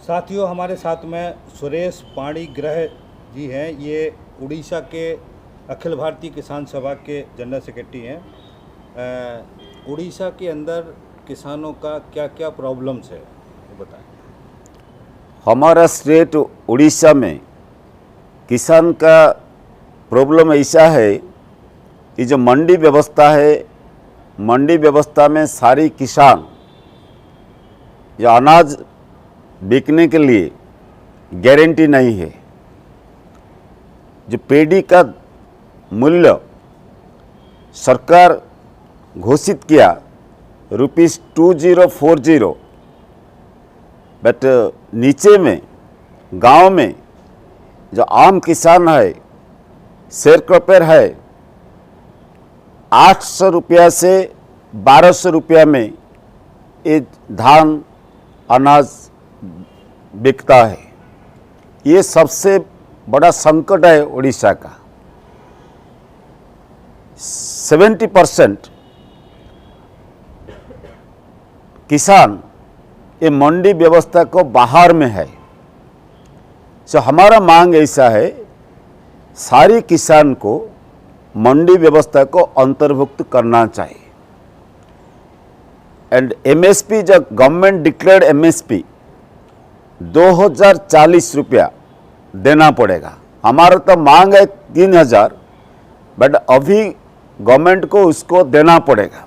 साथियों, हमारे साथ में सुरेश पाणिग्रह जी हैं। ये उड़ीसा के अखिल भारतीय किसान सभा के जनरल सेक्रेटरी हैं। उड़ीसा के अंदर किसानों का क्या क्या प्रॉब्लम्स है वो बताएं। हमारा स्टेट उड़ीसा में किसान का प्रॉब्लम ऐसा है कि जो मंडी व्यवस्था है, मंडी व्यवस्था में सारी किसान जो अनाज बिकने के लिए गारंटी नहीं है। जो पेडी का मूल्य सरकार घोषित किया ₹2040, बट नीचे में गांव में जो आम किसान है, शेयर क्रॉपर है, 800 रुपया से 1200 रुपया में ये धान अनाज बिकता है। ये सबसे बड़ा संकट है उड़ीसा का। 70% किसान ये मंडी व्यवस्था को बाहर में है। तो हमारा मांग ऐसा है, सारी किसान को मंडी व्यवस्था को अंतर्भुक्त करना चाहिए। एंड एमएसपी, जो गवर्नमेंट डिक्लेयर्ड एमएसपी 2040 रुपया देना पड़ेगा। हमारा तो मांग है 3000, बट अभी गवर्नमेंट को उसको देना पड़ेगा।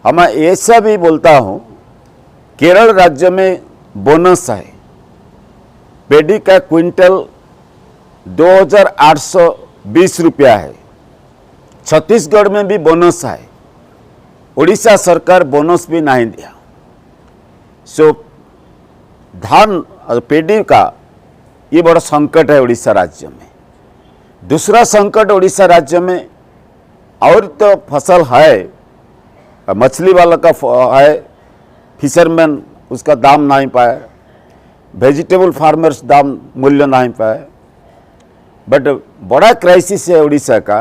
हम ऐसा भी बोलता हूँ, केरल राज्य में बोनस है, पेडी का क्विंटल 2820 रुपया है। छत्तीसगढ़ में भी बोनस है, उड़ीसा सरकार बोनस भी नहीं दिया। सो धान और पेडी का ये बड़ा संकट है उड़ीसा राज्य में। दूसरा संकट उड़ीसा राज्य में और तो फसल है, मछली वाला का है, फिशरमैन उसका दाम नहीं पाए, वेजिटेबल फार्मर्स दाम मूल्य नहीं पाए। बट बड़ा क्राइसिस है उड़ीसा का,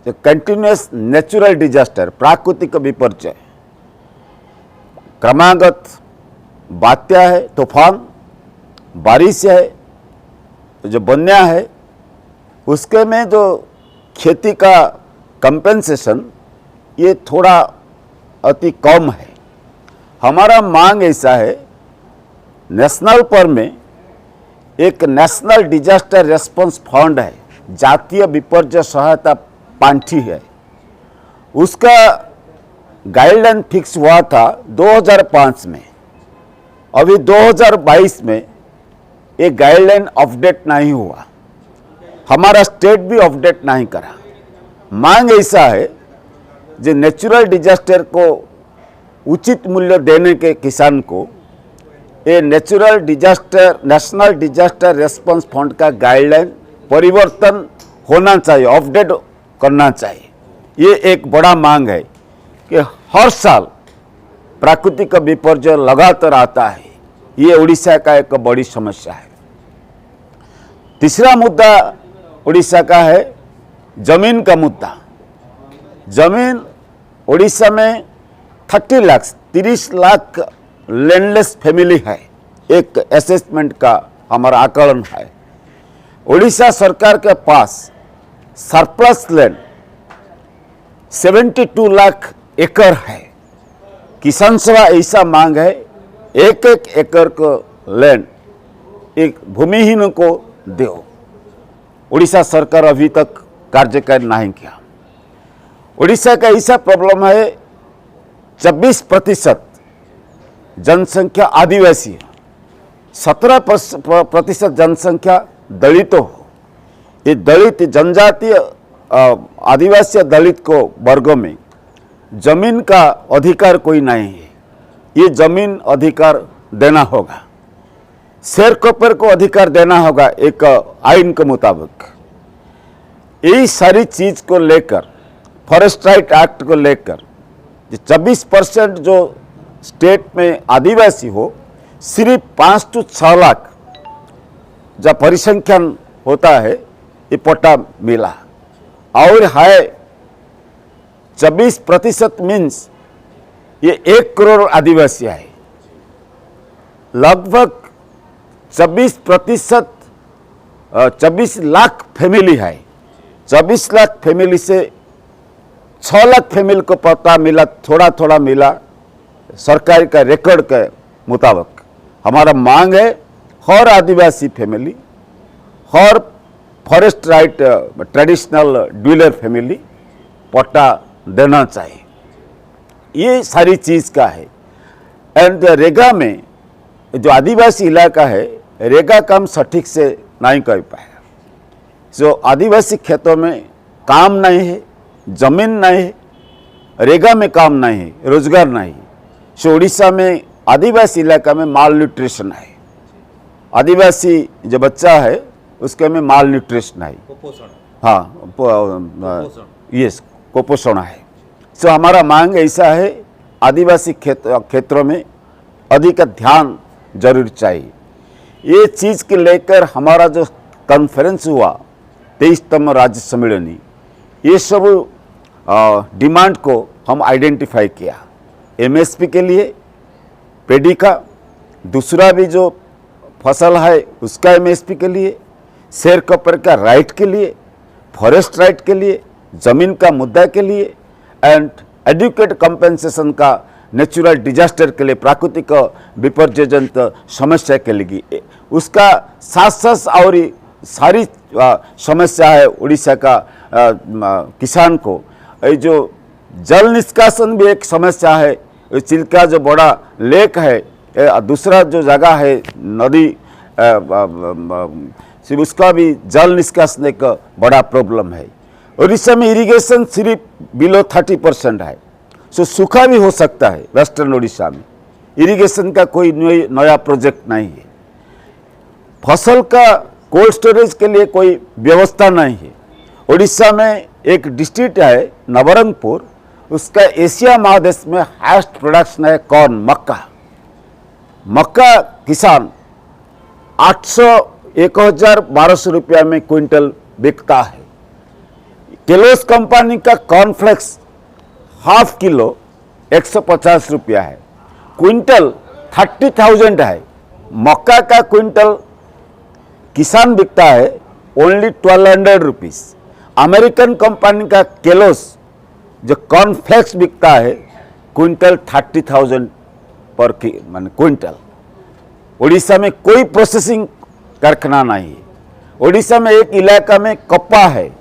जो कंटिन्यूस नेचुरल डिजास्टर, प्राकृतिक विपर्य, क्रमागत बात्या है, तूफान, बारिश है, जो बन्या है, उसके में जो खेती का कंपेंसेशन ये थोड़ा अति कम है। हमारा मांग ऐसा है, नेशनल पर में एक नेशनल डिजास्टर रेस्पॉन्स फंड है, जातीय विपर्य सहायता पांठी है। उसका गाइडलाइन फिक्स हुआ था 2005 में। अभी 2022 में ये गाइडलाइन अपडेट नहीं हुआ, हमारा स्टेट भी अपडेट नहीं करा। मांग ऐसा है, जो नेचुरल डिजास्टर को उचित मूल्य देने के किसान को ये natural disaster, national disaster response fund का गाइडलाइन परिवर्तन होना चाहिए, अपडेट करना चाहिए। ये एक बड़ा मांग है कि हर साल प्राकृतिक विपर्य लगातार आता है। ये उड़ीसा का एक बड़ी समस्या है। तीसरा मुद्दा उड़ीसा का है जमीन का मुद्दा। जमीन उड़ीसा में 30 लाख लैंडलेस फैमिली है, एक असेसमेंट का हमारा आकलन है। उड़ीसा सरकार के पास सरप्लस लैंड 72 लाख एकड़ है। किसान सभा ऐसा मांग है, एक एकड़ को लैंड एक भूमिहीन को दो। उड़ीसा सरकार अभी तक कार्यकारिता नहीं किया। उड़ीसा का ऐसा प्रॉब्लम है, 24% जनसंख्या आदिवासी है, 17% जनसंख्या दलितों हो। ये दलित जनजातीय आदिवासी दलित को वर्गों में जमीन का अधिकार कोई नहीं है। ये जमीन अधिकार देना होगा, शेयर क्रॉपर को अधिकार देना होगा एक आइन के मुताबिक। यही सारी चीज को लेकर, फॉरेस्ट राइट एक्ट को लेकर 24% जो स्टेट में आदिवासी हो, सिर्फ 5 से 6 लाख जब परिसंख्यान होता है ये पट्टा मिला। और है 24% मीन्स ये 1 करोड़ आदिवासी है। लगभग 24% 24 लाख फैमिली है। 24 लाख फैमिली से 6 लाख फैमिली को पता मिला, थोड़ा थोड़ा मिला सरकार का रिकॉर्ड के मुताबिक। हमारा मांग है हर आदिवासी फैमिली, हर forest right traditional dweller family पट्टा देना चाहिए। ये सारी चीज़ का है। एंड रेगा में जो आदिवासी इलाका है, रेगा काम सटीक से नहीं कर पाएगा। जो आदिवासी खेतों में काम नहीं है, जमीन नहीं है, रेगा में काम नहीं है, रोजगार नहीं है। सो उड़ीसा में आदिवासी इलाका में माल न्यूट्रिशन है। आदिवासी जो बच्चा है उसके में माल न्यूट्रिशन है, कुपोषण। हाँ, यस, कुपोषण है। सो हमारा मांग ऐसा है, आदिवासी क्षेत्रों में अधिक ध्यान जरूर चाहिए। ये चीज़ के लेकर हमारा जो कॉन्फ्रेंस हुआ 23तम राज्य सम्मेलनी, ये सब डिमांड को हम आइडेंटिफाई किया। एमएसपी के लिए, पेडी का, दूसरा भी जो फसल है उसका एमएसपी के लिए, शेयर कपर का राइट के लिए, फॉरेस्ट राइट के लिए, ज़मीन का मुद्दा के लिए, एंड एडुकेट कंपेंसेशन का नेचुरल डिजास्टर के लिए, प्राकृतिक विपर्यजनित समस्या के लिए, उसका साथ साथ और सारी समस्या है उड़ीसा का किसान को। ये जो जल निष्कासन भी एक समस्या है। चिल्का जो बड़ा लेक है, दूसरा जो जगह है नदी, सिर्फ उसका भी जल निष्कासन एक बड़ा प्रॉब्लम है। उड़ीसा में इरिगेशन सिर्फ बिलो 30% है। सो सूखा भी हो सकता है वेस्टर्न उड़ीसा में, इरिगेशन का कोई नया प्रोजेक्ट नहीं है। फसल का कोल्ड स्टोरेज के लिए कोई व्यवस्था नहीं है। उड़ीसा में एक डिस्ट्रिक्ट है नवरंगपुर, उसका एशिया महादेश में हाईएस्ट प्रोडक्शन है कॉर्न, मक्का। मक्का किसान 800-1000-1200 रुपया में क्विंटल बिकता है। केलोस कंपनी का कॉर्नफ्लेक्स हाफ किलो 150 रुपया है, क्विंटल 30,000 है। मक्का का क्विंटल किसान बिकता है ओनली 1200 रुपीज़। अमेरिकन कंपनी का केलोस जो कॉर्नफ्लेक्स बिकता है क्विंटल 30,000 पर मान क्विंटल। उड़ीसा में कोई प्रोसेसिंग कारखाना नहीं है। उड़ीसा में एक इलाका में कप्पा है,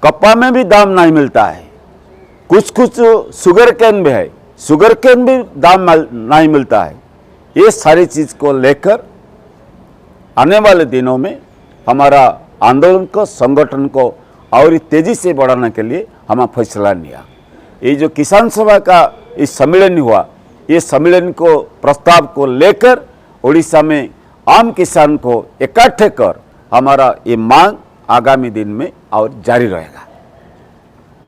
कप्पा में भी दाम नहीं मिलता है। कुछ कुछ शुगर कैन भी है, शुगर कैन भी दाम नहीं मिलता है। ये सारी चीज़ को लेकर आने वाले दिनों में हमारा आंदोलन को, संगठन को और तेजी से बढ़ाने के लिए हम फैसला लिया। ये जो किसान सभा का इस सम्मेलन हुआ, ये सम्मेलन को प्रस्ताव को लेकर उड़ीसा में आम किसान को इकट्ठे कर हमारा ये मांग आगामी दिन में और जारी रहेगा।